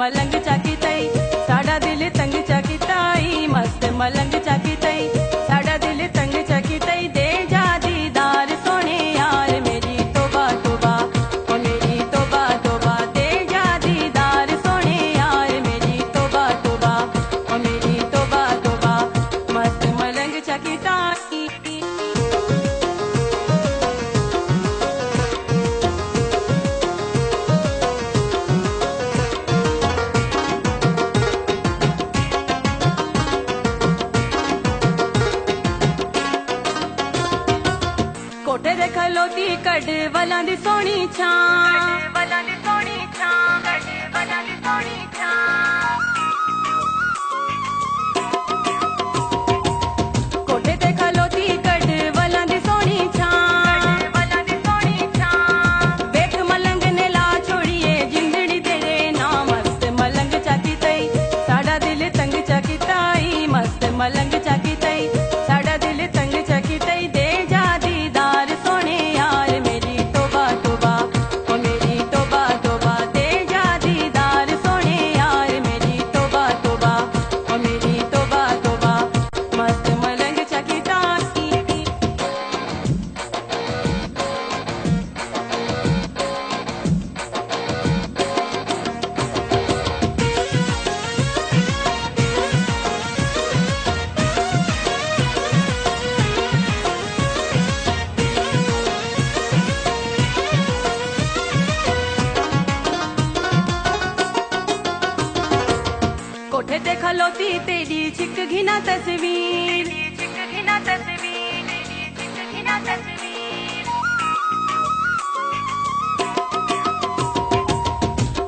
मलंग चाकी तई साड़ा दिल तंग चाकी ताई मस्त मलंग चाकी तई साड़ा दिल तंग चाकी तई दे जा दीदार सोने यार मेरी तोबा तोबा ओ मेरी तोबा तोबा दे जा दीदार सोने यार मेरी तोबा तोबा ओ मेरी तोबा तोबा मस्त मलंग चाकी ताई। कोठे दे खलोती कड वलां दी सोहनी छां वलां दी सोहनी छां कड वलां दी सोहनी छां कोठे ते खलोती कड वलां दी सोहनी छां वलां दी सोहनी छां वेख मलंग ने ला छोड़िए जिंदड़ी तेरे नाम मस्त मलंग चाकी तई साड़ा दिल तंग चाकी ताई मस्त मलंग चाकी तई साड़ा दिल तंग चाकी तई दे जा दीदार सोने यार मेरी तोबा तोबा ओ मेरी तोबा तोबा दे जा दीदार सोने यार मेरी तोबा तोबा ओ मेरी तोबा तोबा मस्त मलंग चाकी ताई। कोठे ते खलोती तेरी चिक घिना तस्वीर चिक घिना तस्वीर चिक घिना तस्वीर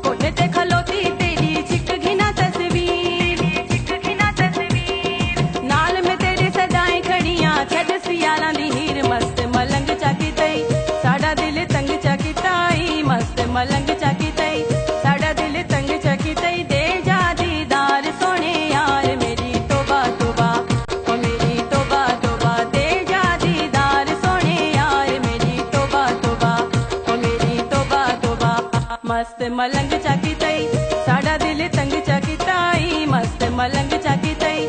कोठे ते खलोती तेरी चिक घिना तस्वीर चिक घिना तस्वीर नाल में तेरी सदाएं खड़ियां छद सियालां दी हीर मस्त मलंग चाकी तई साड़ा दिल तंग चाकी ताई मस्त मलंग चाकी तई साड़ा दिल तंग चाकी तई दे जा दीदार सोने यार मेरी तोबा तोबा ओ मेरी तोबा तोबा दे जा दीदार सोने यार मेरी तोबा तोबा ओ मेरी तोबा तोबा मस्त मलंग चाकी तई साड़ा दिल तंग चाकी ताई मस्त मलंग चाकी तई